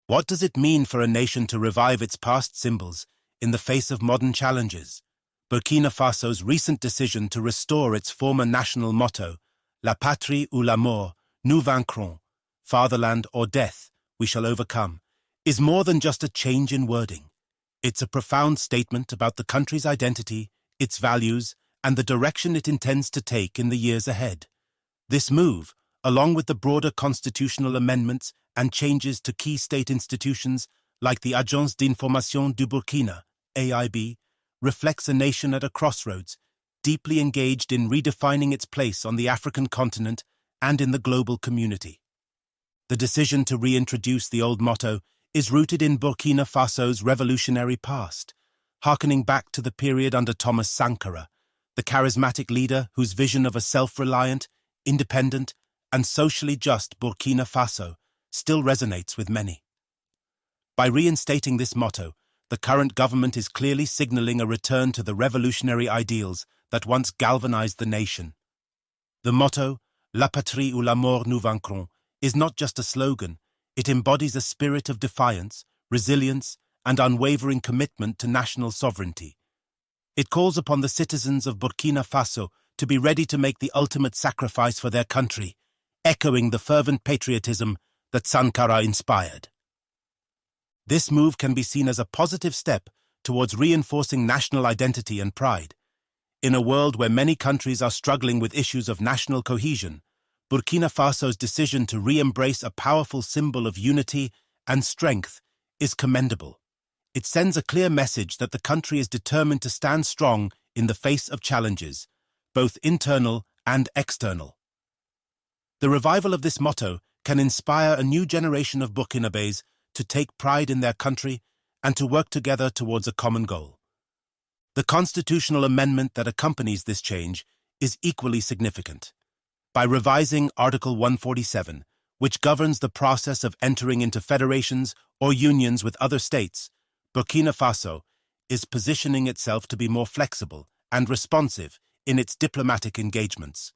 What does it mean for a nation to revive its past symbols in the face of modern challenges? Burkina Faso's recent decision to restore its former national motto, La patrie ou la mort, nous vaincrons, fatherland or death, we shall overcome, is more than just a change in wording. It's a profound statement about the country's identity, its values, and the direction it intends to take in the years ahead. This move, along with the broader constitutional amendments and changes to key state institutions like the Agence d'Information du Burkina, AIB, reflects a nation at a crossroads, deeply engaged in redefining its place on the African continent and in the global community. The decision to reintroduce the old motto is rooted in Burkina Faso's revolutionary past, harkening back to the period under Thomas Sankara, the charismatic leader whose vision of a self-reliant, independent, and socially just Burkina Faso still resonates with many. By reinstating this motto, the current government is clearly signaling a return to the revolutionary ideals that once galvanized the nation. The motto, La patrie ou la mort nous vaincrons, is not just a slogan, it embodies a spirit of defiance, resilience, and unwavering commitment to national sovereignty. It calls upon the citizens of Burkina Faso to be ready to make the ultimate sacrifice for their country, echoing the fervent patriotism that Sankara inspired. This move can be seen as a positive step towards reinforcing national identity and pride. In a world where many countries are struggling with issues of national cohesion, Burkina Faso's decision to re-embrace a powerful symbol of unity and strength is commendable. It sends a clear message that the country is determined to stand strong in the face of challenges, both internal and external. The revival of this motto can inspire a new generation of Burkinabés to take pride in their country and to work together towards a common goal. The constitutional amendment that accompanies this change is equally significant. By revising Article 147, which governs the process of entering into federations or unions with other states, Burkina Faso is positioning itself to be more flexible and responsive in its diplomatic engagements.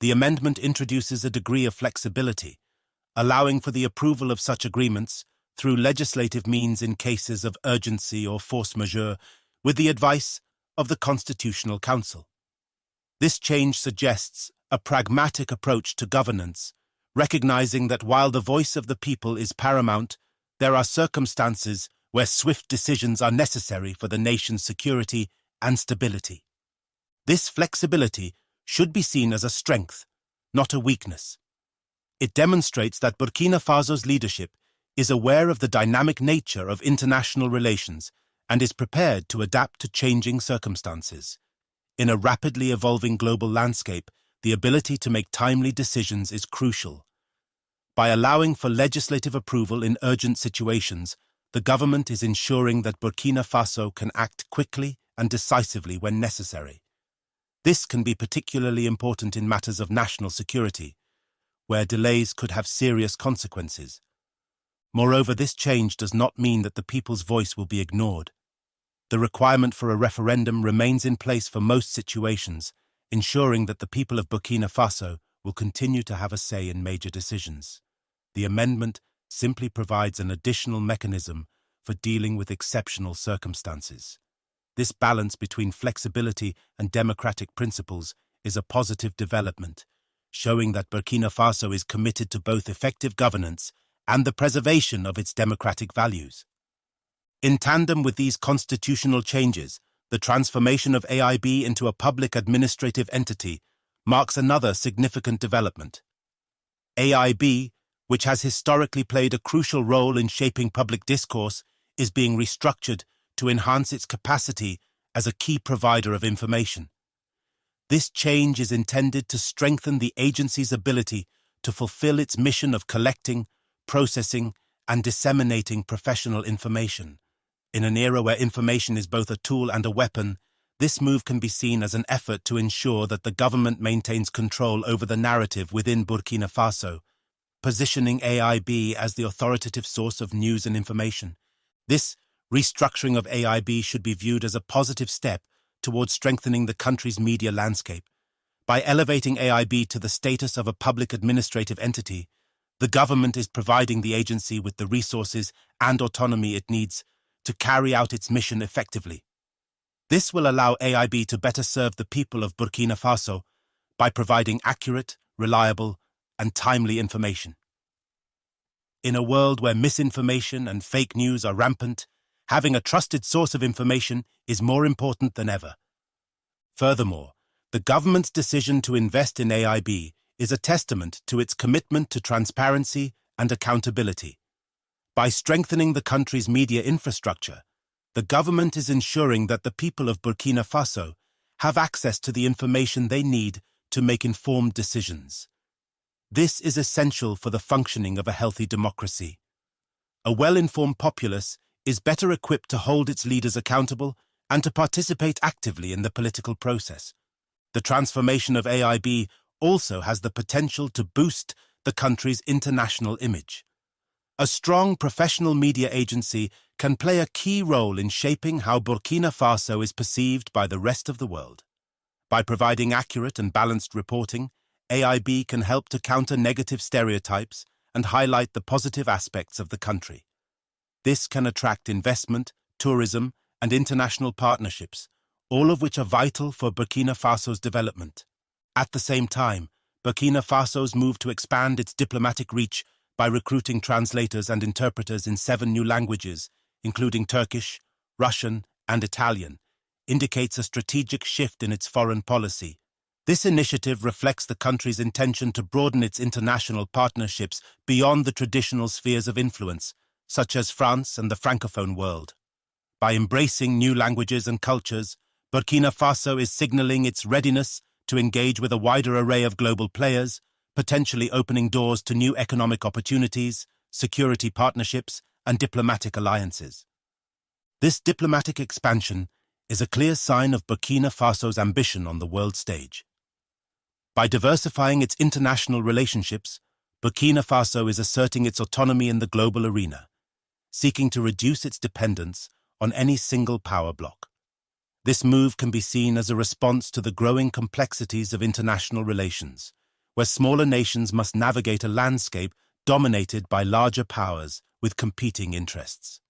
The amendment introduces a degree of flexibility, allowing for the approval of such agreements through legislative means in cases of urgency or force majeure, with the advice of the Constitutional Council. This change suggests a pragmatic approach to governance, recognizing that while the voice of the people is paramount, there are circumstances where swift decisions are necessary for the nation's security and stability. This flexibility should be seen as a strength, not a weakness. It demonstrates that Burkina Faso's leadership is aware of the dynamic nature of international relations and is prepared to adapt to changing circumstances. In a rapidly evolving global landscape, the ability to make timely decisions is crucial. By allowing for legislative approval in urgent situations, the government is ensuring that Burkina Faso can act quickly and decisively when necessary. This can be particularly important in matters of national security, where delays could have serious consequences. Moreover, this change does not mean that the people's voice will be ignored. The requirement for a referendum remains in place for most situations, ensuring that the people of Burkina Faso will continue to have a say in major decisions. The amendment simply provides an additional mechanism for dealing with exceptional circumstances. This balance between flexibility and democratic principles is a positive development, showing that Burkina Faso is committed to both effective governance and the preservation of its democratic values. In tandem with these constitutional changes, the transformation of AIB into a public administrative entity marks another significant development. AIB, which has historically played a crucial role in shaping public discourse, is being restructured to enhance its capacity as a key provider of information. This change is intended to strengthen the agency's ability to fulfill its mission of collecting, processing, and disseminating professional information. In an era where information is both a tool and a weapon, this move can be seen as an effort to ensure that the government maintains control over the narrative within Burkina Faso, positioning AIB as the authoritative source of news and information. This restructuring of AIB should be viewed as a positive step towards strengthening the country's media landscape. By elevating AIB to the status of a public administrative entity, The government is providing the agency with the resources and autonomy it needs to carry out its mission effectively. This will allow AIB to better serve the people of Burkina Faso by providing accurate, reliable, and timely information. In a world where misinformation and fake news are rampant, having a trusted source of information is more important than ever. Furthermore, the government's decision to invest in AIB is a testament to its commitment to transparency and accountability. By strengthening the country's media infrastructure, the government is ensuring that the people of Burkina Faso have access to the information they need to make informed decisions. This is essential for the functioning of a healthy democracy. A well-informed populace is better equipped to hold its leaders accountable and to participate actively in the political process. The transformation of AIB also has the potential to boost the country's international image. A strong professional media agency can play a key role in shaping how Burkina Faso is perceived by the rest of the world. By providing accurate and balanced reporting, AIB can help to counter negative stereotypes and highlight the positive aspects of the country. This can attract investment, tourism, and international partnerships, all of which are vital for Burkina Faso's development. At the same time, Burkina Faso's move to expand its diplomatic reach by recruiting translators and interpreters in 7 new languages, including Turkish, Russian, and Italian, indicates a strategic shift in its foreign policy. This initiative reflects the country's intention to broaden its international partnerships beyond the traditional spheres of influence, such as France and the Francophone world. By embracing new languages and cultures, Burkina Faso is signaling its readiness to engage with a wider array of global players, potentially opening doors to new economic opportunities, security partnerships, and diplomatic alliances. This diplomatic expansion is a clear sign of Burkina Faso's ambition on the world stage. By diversifying its international relationships, Burkina Faso is asserting its autonomy in the global arena, seeking to reduce its dependence on any single power bloc. This move can be seen as a response to the growing complexities of international relations, where smaller nations must navigate a landscape dominated by larger powers with competing interests.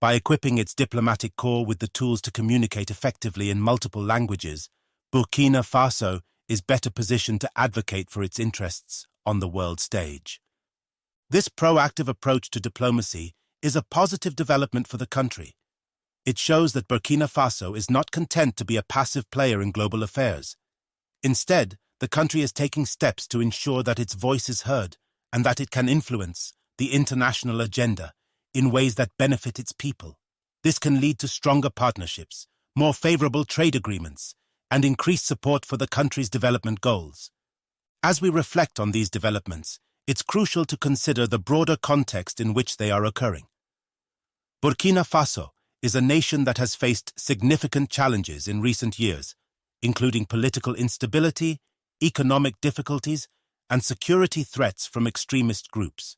By equipping its diplomatic corps with the tools to communicate effectively in multiple languages, Burkina Faso is better positioned to advocate for its interests on the world stage. This proactive approach to diplomacy is a positive development for the country. It shows that Burkina Faso is not content to be a passive player in global affairs. Instead, the country is taking steps to ensure that its voice is heard and that it can influence the international agenda in ways that benefit its people. This can lead to stronger partnerships, more favorable trade agreements, and increased support for the country's development goals. As we reflect on these developments, it's crucial to consider the broader context in which they are occurring. Burkina Faso is a nation that has faced significant challenges in recent years, including political instability, economic difficulties, and security threats from extremist groups.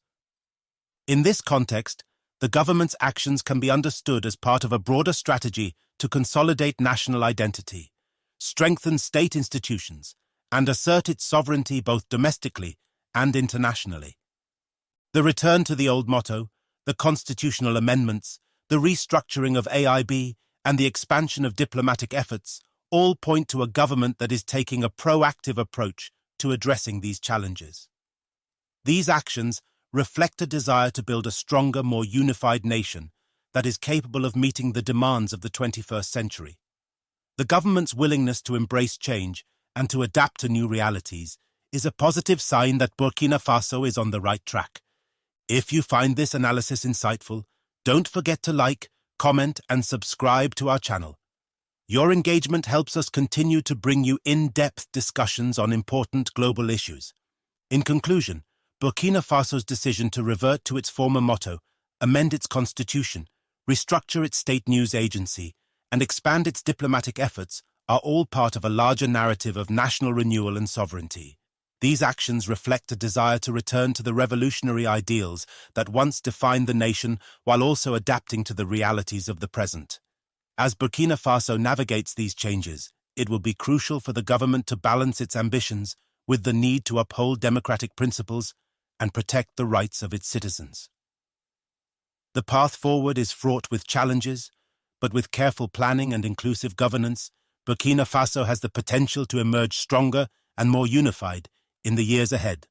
In this context, the government's actions can be understood as part of a broader strategy to consolidate national identity, strengthen state institutions, and assert its sovereignty both domestically and internationally. The return to the old motto, the constitutional amendments, the restructuring of AIB, and the expansion of diplomatic efforts all point to a government that is taking a proactive approach to addressing these challenges. These actions reflect a desire to build a stronger, more unified nation that is capable of meeting the demands of the 21st century. The government's willingness to embrace change and to adapt to new realities is a positive sign that Burkina Faso is on the right track. If you find this analysis insightful, don't forget to like, comment, and subscribe to our channel. Your engagement helps us continue to bring you in-depth discussions on important global issues. In conclusion, Burkina Faso's decision to revert to its former motto, amend its constitution, restructure its state news agency, and expand its diplomatic efforts are all part of a larger narrative of national renewal and sovereignty. These actions reflect a desire to return to the revolutionary ideals that once defined the nation while also adapting to the realities of the present. As Burkina Faso navigates these changes, it will be crucial for the government to balance its ambitions with the need to uphold democratic principles and protect the rights of its citizens. The path forward is fraught with challenges, but with careful planning and inclusive governance, Burkina Faso has the potential to emerge stronger and more unified in the years ahead.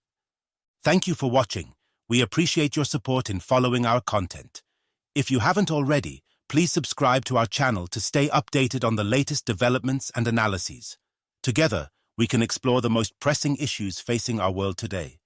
Thank you for watching. We appreciate your support in following our content. If you haven't already, please subscribe to our channel to stay updated on the latest developments and analyses. Together, we can explore the most pressing issues facing our world today.